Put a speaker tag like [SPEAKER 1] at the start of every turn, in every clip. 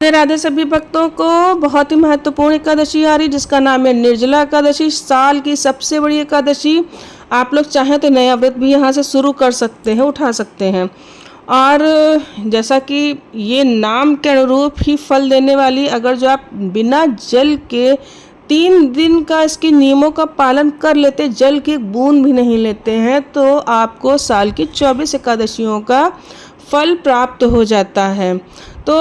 [SPEAKER 1] राधे राधे सभी भक्तों को। बहुत ही महत्वपूर्ण एकादशी आ रही जिसका नाम है निर्जला एकादशी, साल की सबसे बड़ी एकादशी। आप लोग चाहें तो नया व्रत भी यहाँ से शुरू कर सकते हैं, उठा सकते हैं। और जैसा कि ये नाम के अनुरूप ही फल देने वाली, अगर जो आप बिना जल के 3 दिन का इसके नियमों का पालन कर लेते, जल की एक बूंद भी नहीं लेते हैं, तो आपको साल की 24 एकादशियों का फल प्राप्त हो जाता है। तो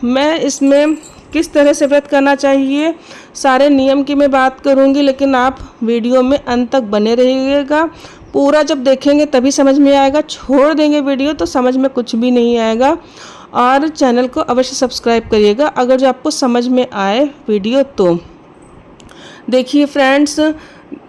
[SPEAKER 1] मैं इसमें किस तरह से व्रत करना चाहिए, सारे नियम की मैं बात करूंगी, लेकिन आप वीडियो में अंत तक बने रहिएगा। पूरा जब देखेंगे तभी समझ में आएगा, छोड़ देंगे वीडियो तो समझ में कुछ भी नहीं आएगा। और चैनल को अवश्य सब्सक्राइब करिएगा अगर जो आपको समझ में आए वीडियो तो। देखिए फ्रेंड्स,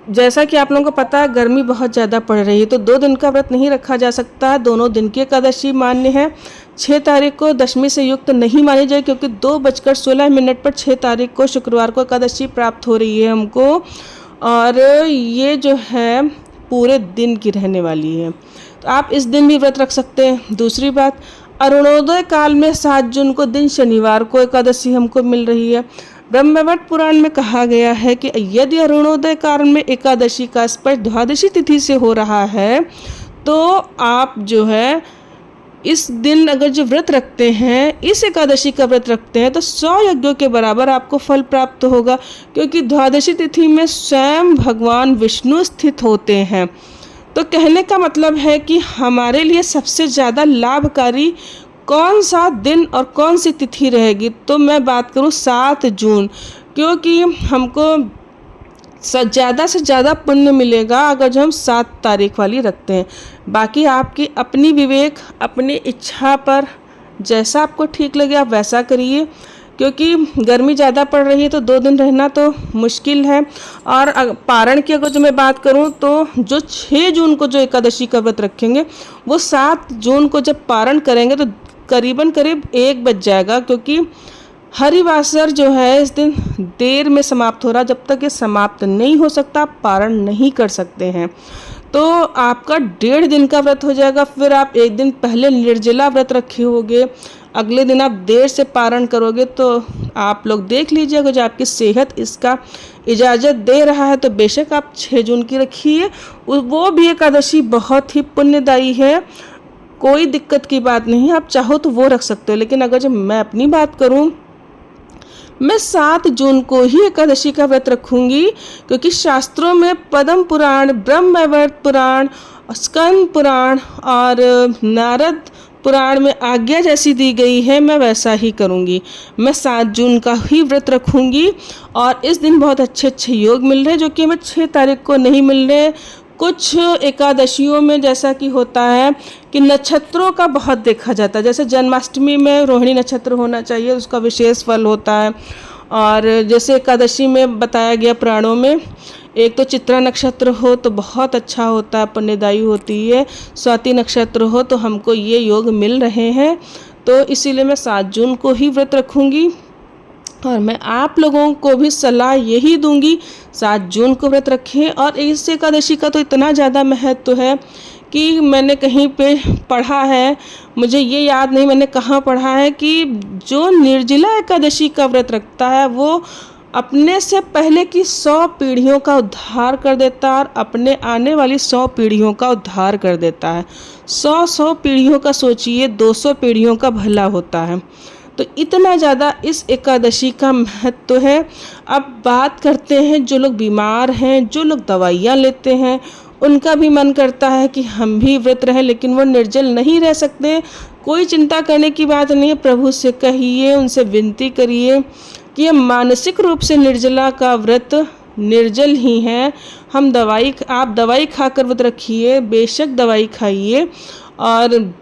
[SPEAKER 1] जैसा कि आप लोगों को पता है गर्मी बहुत ज़्यादा पड़ रही है, तो 2 दिन का व्रत नहीं रखा जा सकता। दोनों दिन की एकादशी मान्य है। 6 तारीख को दशमी से युक्त नहीं मानी जाए, क्योंकि 2:16 पर 6 तारीख को शुक्रवार को एकादशी प्राप्त हो रही है हमको, और ये जो है पूरे दिन की रहने वाली है। तो आप इस दिन भी व्रत रख सकते हैं। दूसरी बात, अरुणोदय काल में 7 जून को दिन शनिवार को एकादशी हमको मिल रही है। ब्रह्मवट पुराण में कहा गया है कि यदि अरुणोदय काल में एकादशी का स्पर्श द्वादशी तिथि से हो रहा है, तो आप जो है इस दिन अगर जो व्रत रखते हैं, इस एकादशी का व्रत रखते हैं, तो 100 यज्ञों के बराबर आपको फल प्राप्त होगा, क्योंकि द्वादशी तिथि में स्वयं भगवान विष्णु स्थित होते हैं। तो कहने का मतलब है कि हमारे लिए सबसे ज़्यादा लाभकारी कौन सा दिन और कौन सी तिथि रहेगी, तो मैं बात करूं 7 जून, क्योंकि हमको ज़्यादा से ज़्यादा पुण्य मिलेगा अगर जो हम 7 तारीख वाली रखते हैं। बाकी आपकी अपनी विवेक, अपनी इच्छा पर जैसा आपको ठीक लगे आप वैसा करिए, क्योंकि गर्मी ज़्यादा पड़ रही है तो 2 दिन रहना तो मुश्किल है। और पारण की अगर जो मैं बात करूं, तो जो 6 जून को जो एकादशी का व्रत रखेंगे, वो 7 जून को जब पारण करेंगे तो करीब 1 बज जाएगा, क्योंकि हरिवासर जो है इस दिन देर में समाप्त हो रहा। जब तक ये समाप्त नहीं हो सकता आप पारण नहीं कर सकते हैं। तो आपका 1.5 दिन का व्रत हो जाएगा। फिर आप 1 दिन पहले निर्जला व्रत रखे होगे, अगले दिन आप देर से पारण करोगे, तो आप लोग देख लीजिए अगर जो आपकी सेहत इसका इजाज़त दे रहा है तो बेशक आप 6 जून की रखिए। वो भी एकादशी बहुत ही पुण्यदायी है, कोई दिक्कत की बात नहीं है, आप चाहो तो वो रख सकते हो। लेकिन अगर जब मैं अपनी बात करूं, मैं 7 जून को ही एकादशी का व्रत रखूंगी, क्योंकि शास्त्रों में पद्म पुराण, ब्रह्मवैवर्त पुराण, स्कंद पुराण और नारद पुराण में आज्ञा जैसी दी गई है, मैं वैसा ही करूंगी। मैं 7 जून का ही व्रत रखूंगी। और इस दिन बहुत अच्छे अच्छे योग मिल रहे हैं, जो कि हमें 6 तारीख को नहीं मिल रहे। कुछ एकादशियों में जैसा कि होता है कि नक्षत्रों का बहुत देखा जाता है, जैसे जन्माष्टमी में रोहिणी नक्षत्र होना चाहिए, उसका विशेष फल होता है। और जैसे एकादशी में बताया गया पुराणों में, एक तो चित्रा नक्षत्र हो तो बहुत अच्छा होता है, पुण्यदायी होती है। स्वाति नक्षत्र हो तो हमको ये योग मिल रहे हैं, तो इसीलिए मैं 7 जून को ही व्रत रखूँगी। और मैं आप लोगों को भी सलाह यही दूंगी, 7 जून को व्रत रखें। और इस एकादशी का तो इतना ज़्यादा महत्व है कि मैंने कहीं पे पढ़ा है, मुझे ये याद नहीं मैंने कहाँ पढ़ा है, कि जो निर्जला एकादशी का व्रत रखता है वो अपने से पहले की 100 पीढ़ियों का उद्धार कर देता है, और अपने आने वाली 100 पीढ़ियों का उद्धार कर देता है। 100 पीढ़ियों का सोचिए, 200 पीढ़ियों का भला होता है। तो इतना ज़्यादा इस एकादशी का महत्व है। अब बात करते हैं जो लोग बीमार हैं, जो लोग दवाइयाँ लेते हैं, उनका भी मन करता है कि हम भी व्रत रहें, लेकिन वो निर्जल नहीं रह सकते। कोई चिंता करने की बात नहीं है, प्रभु से कहिए, उनसे विनती करिए कि हम मानसिक रूप से निर्जला का व्रत निर्जल ही हैं। आप दवाई खाकर व्रत रखिए, बेशक दवाई खाइए और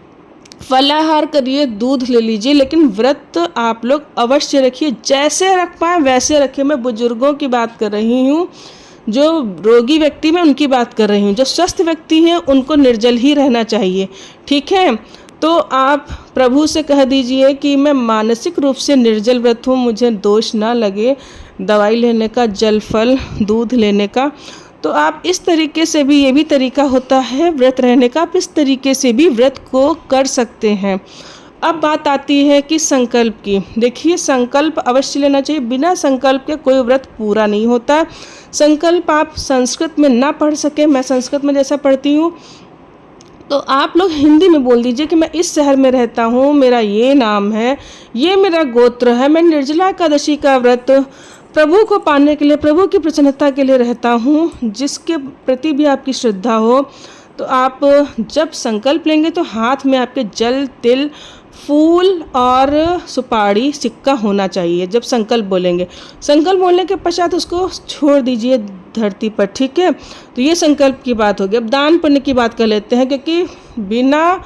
[SPEAKER 1] फलाहार करिए, दूध ले लीजिए, लेकिन व्रत आप लोग अवश्य रखिए। जैसे रख पाए वैसे रखिए। मैं बुजुर्गों की बात कर रही हूँ, जो रोगी व्यक्ति मैं उनकी बात कर रही हूँ। जो स्वस्थ व्यक्ति हैं उनको निर्जल ही रहना चाहिए, ठीक है। तो आप प्रभु से कह दीजिए कि मैं मानसिक रूप से निर्जल व्रत हूँ, मुझे दोष ना लगे दवाई लेने का, जल फल दूध लेने का। तो आप इस तरीके से भी, ये भी तरीका होता है व्रत रहने का, आप इस तरीके से भी व्रत को कर सकते हैं। अब बात आती है कि संकल्प की। देखिए, संकल्प अवश्य लेना चाहिए, बिना संकल्प के कोई व्रत पूरा नहीं होता। संकल्प आप संस्कृत में ना पढ़ सके, मैं संस्कृत में जैसा पढ़ती हूँ, तो आप लोग हिंदी में बोल दीजिए कि मैं इस शहर में रहता हूँ, मेरा ये नाम है, ये मेरा गोत्र है, मैं निर्जला एकादशी का व्रत प्रभु को पाने के लिए, प्रभु की प्रसन्नता के लिए रहता हूँ। जिसके प्रति भी आपकी श्रद्धा हो, तो आप जब संकल्प लेंगे तो हाथ में आपके जल, तिल, फूल और सुपारी, सिक्का होना चाहिए जब संकल्प बोलेंगे। संकल्प बोलने के पश्चात उसको छोड़ दीजिए धरती पर, ठीक है। तो ये संकल्प की बात होगी। अब दान पुण्य की बात कर लेते हैं, क्योंकि बिना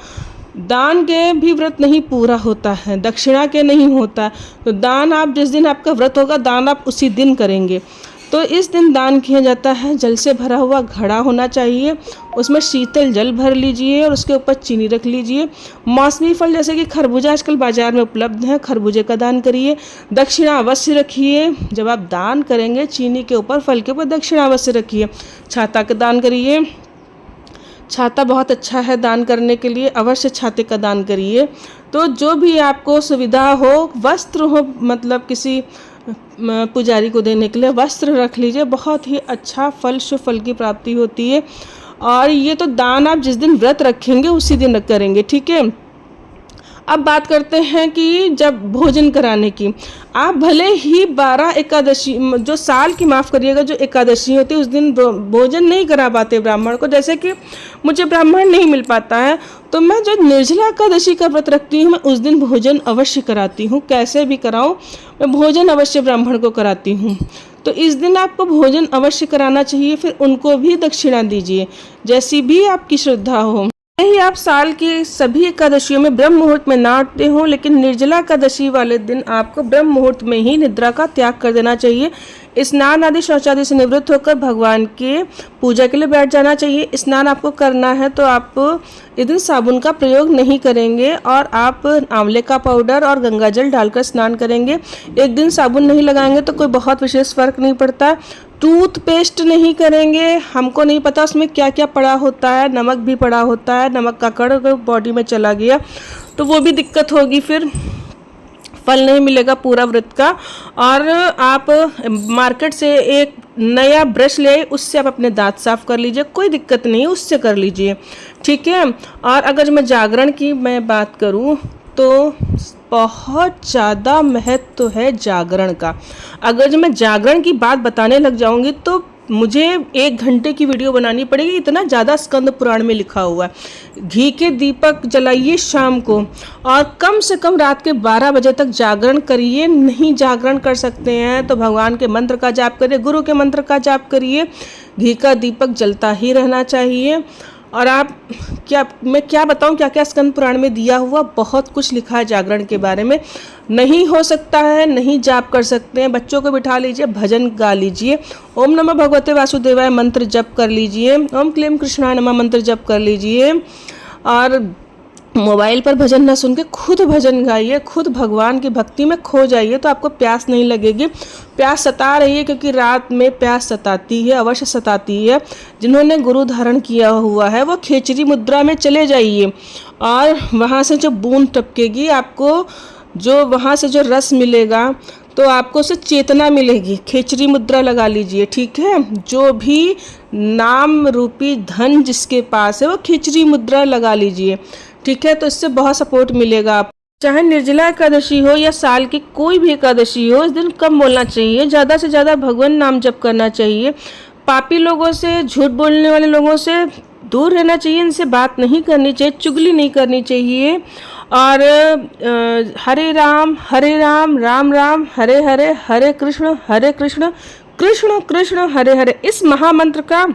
[SPEAKER 1] दान के भी व्रत नहीं पूरा होता है, दक्षिणा के नहीं होता। तो दान आप जिस दिन आपका व्रत होगा, दान आप उसी दिन करेंगे। तो इस दिन दान किया जाता है, जल से भरा हुआ घड़ा होना चाहिए, उसमें शीतल जल भर लीजिए और उसके ऊपर चीनी रख लीजिए। मौसमी फल जैसे कि खरबूजा आजकल बाजार में उपलब्ध है, खरबूजे का दान करिए। दक्षिणा अवश्य रखिए, जब आप दान करेंगे चीनी के ऊपर, फल के ऊपर दक्षिणा अवश्य रखिए। छाता का दान करिए, छाता बहुत अच्छा है दान करने के लिए, अवश्य छाते का दान करिए। तो जो भी आपको सुविधा हो, वस्त्र हो, मतलब किसी पुजारी को देने के लिए वस्त्र रख लीजिए, बहुत ही अच्छा फल, शुभ फल की प्राप्ति होती है। और ये तो दान आप जिस दिन व्रत रखेंगे उसी दिन करेंगे, ठीक है। अब बात करते हैं कि जब भोजन कराने की, आप भले ही 12 एकादशी, जो साल की, माफ़ करिएगा, जो एकादशी होती है उस दिन भोजन नहीं करा पाते ब्राह्मण को, जैसे कि मुझे ब्राह्मण नहीं मिल पाता है, तो मैं जो निर्जला एकादशी का व्रत रखती हूँ, मैं उस दिन भोजन अवश्य कराती हूँ। कैसे भी कराऊँ, मैं भोजन अवश्य ब्राह्मण को कराती हूँ। तो इस दिन आपको भोजन अवश्य कराना चाहिए, फिर उनको भी दक्षिणा दीजिए, जैसी भी आपकी श्रद्धा हो। ही आप साल की सभी एकादशियों में ब्रह्म मुहूर्त में ना उठते हो, लेकिन निर्जला एकादशी वाले दिन आपको ब्रह्म मुहूर्त में ही निद्रा का त्याग कर देना चाहिए। स्नान आदि शौचादि से निवृत्त होकर भगवान के पूजा के लिए बैठ जाना चाहिए। स्नान आपको करना है तो आप इस दिन साबुन का प्रयोग नहीं करेंगे और आप आंवले का पाउडर और गंगा जल डालकर स्नान करेंगे। एक दिन साबुन नहीं लगाएंगे तो कोई बहुत विशेष फर्क नहीं पड़ता। टूथपेस्ट नहीं करेंगे, हमको नहीं पता उसमें क्या क्या पड़ा होता है, नमक भी पड़ा होता है, नमक का कण अगर बॉडी में चला गया तो वो भी दिक्कत होगी, फिर फल नहीं मिलेगा पूरा व्रत का। और आप मार्केट से एक नया ब्रश ले, उससे आप अपने दांत साफ कर लीजिए, कोई दिक्कत नहीं, उससे कर लीजिए, ठीक है। और अगर मैं जागरण की मैं बात करूं तो बहुत ज़्यादा महत्व है जागरण का। अगर जो मैं जागरण की बात बताने लग जाऊंगी तो मुझे 1 घंटे की वीडियो बनानी पड़ेगी, इतना ज़्यादा स्कंद पुराण में लिखा हुआ है। घी के दीपक जलाइए शाम को और कम से कम रात के 12 बजे तक जागरण करिए। नहीं जागरण कर सकते हैं तो भगवान के मंत्र का जाप करिए, गुरु के मंत्र का जाप करिए। घी का दीपक जलता ही रहना चाहिए। और आप मैं क्या बताऊं क्या क्या स्कंद पुराण में दिया हुआ, बहुत कुछ लिखा है जागरण के बारे में। नहीं हो सकता है, नहीं जाप कर सकते हैं, बच्चों को बिठा लीजिए, भजन गा लीजिए, ओम नमः भगवते वासुदेवाय मंत्र जप कर लीजिए, ओम क्लीम कृष्णाय नमः मंत्र जप कर लीजिए। और मोबाइल पर भजन न सुन के खुद भजन गाइए, खुद भगवान की भक्ति में खो जाइए, तो आपको प्यास नहीं लगेगी। प्यास सता रही है क्योंकि रात में प्यास सताती है, अवश्य सताती है। जिन्होंने गुरु धारण किया हुआ है वो खेचरी मुद्रा में चले जाइए और वहाँ से जो बूंद टपकेगी आपको, जो वहाँ से जो रस मिलेगा तो आपको उससे चेतना मिलेगी। खेचरी मुद्रा लगा लीजिए, ठीक है। जो भी नाम रूपी धन जिसके पास है वो खेचरी मुद्रा लगा लीजिए, ठीक है। तो इससे बहुत सपोर्ट मिलेगा आप। चाहे निर्जला एकादशी हो या साल की कोई भी एकादशी हो, इस दिन कम बोलना चाहिए, ज़्यादा से ज़्यादा भगवान नाम जप करना चाहिए। पापी लोगों से, झूठ बोलने वाले लोगों से दूर रहना चाहिए, इनसे बात नहीं करनी चाहिए, चुगली नहीं करनी चाहिए। और हरे राम राम राम हरे हरे, हरे कृष्ण कृष्ण कृष्ण हरे हरे, इस महामंत्र का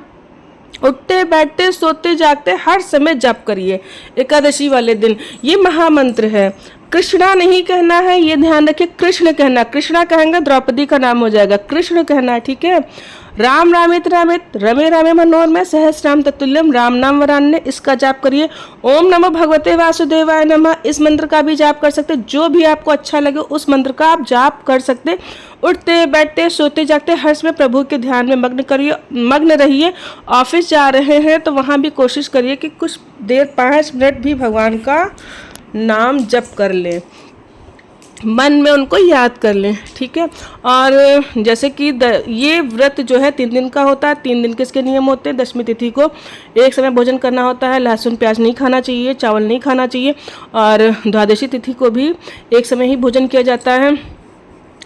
[SPEAKER 1] उठते बैठते सोते जागते हर समय जप करिए एकादशी वाले दिन। ये महामंत्र है। कृष्णा नहीं कहना है, ये ध्यान रखिए, कृष्ण कहना। कृष्णा कहेंगे द्रौपदी का नाम हो जाएगा, कृष्ण कहना है, ठीक है। राम रामित रामित रमे रामे मनोरमे सहस्राम तत्तुल्यम राम नाम वरान्य, इसका जाप करिए। ओम नमः भगवते वासुदेवाय नमः, इस मंत्र का भी जाप कर सकते। जो भी आपको अच्छा लगे उस मंत्र का आप जाप कर सकते। उठते बैठते सोते जागते हर समय प्रभु के ध्यान में मग्न रहिए। ऑफिस जा रहे हैं तो वहाँ भी कोशिश करिए कि कुछ देर 5 मिनट भी भगवान का नाम जप कर लें, मन में उनको याद कर लें, ठीक है। और जैसे कि ये व्रत जो है 3 दिन का होता है। 3 दिन के इसके नियम होते हैं। दशमी तिथि को एक समय भोजन करना होता है, लहसुन प्याज नहीं खाना चाहिए, चावल नहीं खाना चाहिए। और द्वादशी तिथि को भी एक समय ही भोजन किया जाता है,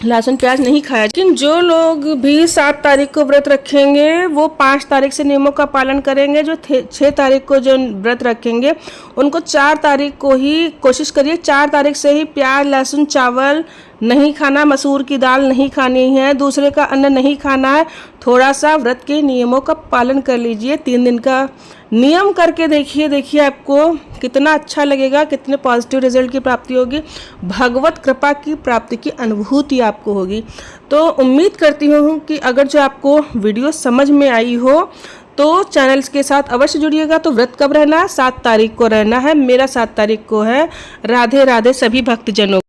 [SPEAKER 1] लहसुन प्याज नहीं खाया। लेकिन जो लोग भी 7 तारीख को व्रत रखेंगे वो 5 तारीख से नियमों का पालन करेंगे। जो 6 तारीख को जो व्रत रखेंगे उनको 4 तारीख को ही कोशिश करिए, 4 तारीख से ही प्याज लहसुन चावल नहीं खाना, मसूर की दाल नहीं खानी है, दूसरे का अन्न नहीं खाना है। थोड़ा सा व्रत के नियमों का पालन कर लीजिए। 3 दिन का नियम करके देखिए आपको कितना अच्छा लगेगा, कितने पॉजिटिव रिजल्ट की प्राप्ति होगी, भगवत कृपा की प्राप्ति की अनुभूति आपको होगी। तो उम्मीद करती हूँ कि अगर जो आपको वीडियो समझ में आई हो तो चैनल के साथ अवश्य जुड़िएगा। तो व्रत कब रहना है? 7 तारीख को रहना है। मेरा 7 तारीख को है। राधे राधे सभी भक्तजनों।